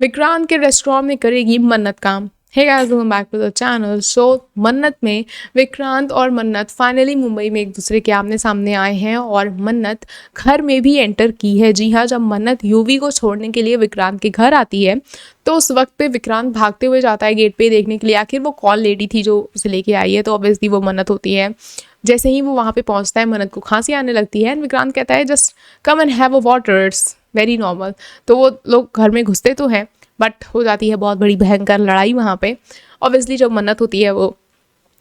विक्रांत के रेस्टोरेंट में करेगी मन्नत काम। Hey guys, welcome back to the channel. So Mannat में विक्रांत और मन्नत फाइनली मुंबई में एक दूसरे के आमने सामने आए हैं और मन्नत घर में भी एंटर की है। जी हाँ, जब मन्नत यूवी को छोड़ने के लिए विक्रांत के घर आती है तो उस वक्त पे विक्रांत भागते हुए जाता है गेट पे देखने के लिए आखिर वो कौन लेडी थी जो उसे लेके आई है। तो ऑब्वियसली वो मन्नत होती है। जैसे ही वो वहाँ पे पहुँचता है मन्नत को खांसी आने लगती है एंड विक्रांत कहता है just come and have a water, it's very normal. तो वो लोग घर में घुसते तो हैं बट हो जाती है बहुत बड़ी भयंकर लड़ाई वहाँ पे। ऑब्वियसली जब मन्नत होती है वो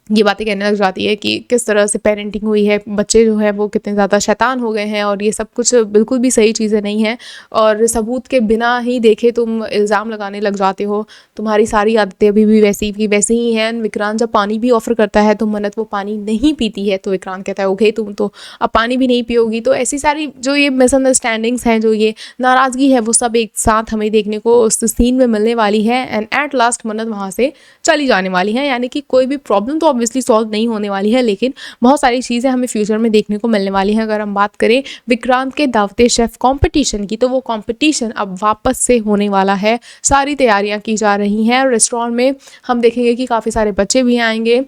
ये बातें कहने लग जाती है कि किस तरह से पेरेंटिंग हुई है, बच्चे जो है वो कितने ज़्यादा शैतान हो गए हैं और ये सब कुछ बिल्कुल भी सही चीज़ें नहीं हैं और सबूत के बिना ही देखे तुम इल्ज़ाम लगाने लग जाते हो। तुम्हारी सारी आदतें अभी भी वैसी की वैसी ही हैं। विक्रांत जब पानी भी ऑफ़र करता है तो मन्नत वो पानी नहीं पीती है तो विक्रांत कहता है ओके तुम तो अब पानी भी नहीं पियोगी। तो ऐसी सारी जो ये मिसअंडरस्टैंडिंग्स हैं, जो ये नाराज़गी है, वो सब एक साथ हमें देखने को उस सीन में मिलने वाली है एंड एट लास्ट मन्नत वहाँ से चली जाने वाली है। यानी कि कोई भी प्रॉब्लम तो ऑब्वियसली सॉल्व नहीं होने वाली है लेकिन बहुत सारी चीज़ें हमें फ्यूचर में देखने को मिलने वाली हैं। अगर हम बात करें विक्रांत के दावते शेफ कंपटीशन की तो वो कंपटीशन अब वापस से होने वाला है। सारी तैयारियां की जा रही हैं। रेस्टोरेंट में हम देखेंगे कि काफ़ी सारे बच्चे भी आएंगे।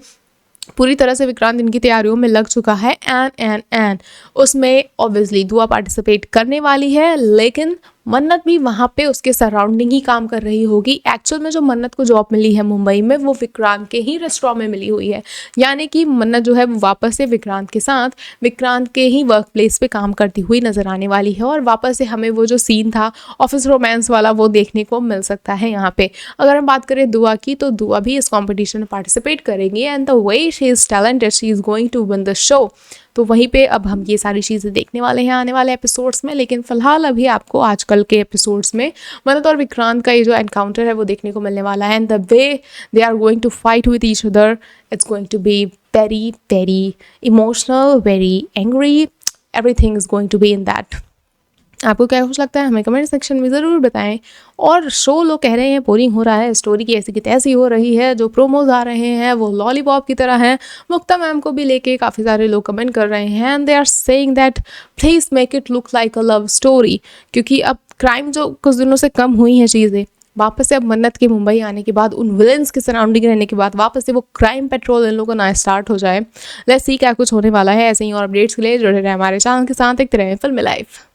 पूरी तरह से विक्रांत इनकी तैयारियों में लग चुका है एंड उसमें ऑब्वियसली दुआ पार्टिसिपेट करने वाली है लेकिन मन्नत भी वहाँ पे उसके सराउंडिंग ही काम कर रही होगी। एक्चुअल में जो मन्नत को जॉब मिली है मुंबई में वो विक्रांत के ही रेस्टोरेंट में मिली हुई है। यानी कि मन्नत जो है वो वापस से विक्रांत के साथ विक्रांत के ही वर्क प्लेस पे काम करती हुई नजर आने वाली है और वापस से हमें वो जो सीन था ऑफिस रोमांस वाला वो देखने को मिल सकता है यहाँ पे। अगर हम बात करें दुआ की तो दुआ भी इस कॉम्पिटिशन में पार्टिसिपेट करेंगी and the way she is talented, she is going to win the show. तो वहीं पे अब हम ये सारी चीज़ें देखने वाले हैं आने वाले एपिसोड्स में। लेकिन फिलहाल अभी आपको आजकल के एपिसोड्स में मन्नत और विक्रांत का ये जो एनकाउंटर है वो देखने को मिलने वाला है and the way they are going to fight with each other, it's going to be very very emotional, very angry, everything is going to be in that. आपको क्या कुछ लगता है हमें कमेंट सेक्शन में ज़रूर बताएं। और शो लोग कह रहे हैं बोरिंग हो रहा है, स्टोरी की ऐसी की तैसी हो रही है, जो प्रोमोज आ रहे हैं वो लॉलीपॉप की तरह हैं। मुक्ता मैम को भी लेके काफ़ी सारे लोग कमेंट कर रहे हैं and they are saying that please make it look like a love story. क्योंकि अब क्राइम जो कुछ दिनों से कम हुई हैं चीज़ें, वापस से अब मन्नत के मुंबई आने के बाद, उन विलेंस के सराउंडिंग रहने के बाद वापस से वो क्राइम पेट्रोल इन लोगों का ना स्टार्ट हो जाए। लेट्स सी क्या कुछ होने वाला है। ऐसे ही और अपडेट्स के लिए जुड़े रहे हमारे चैनल के साथ। एक तरह फिल्मी लाइफ।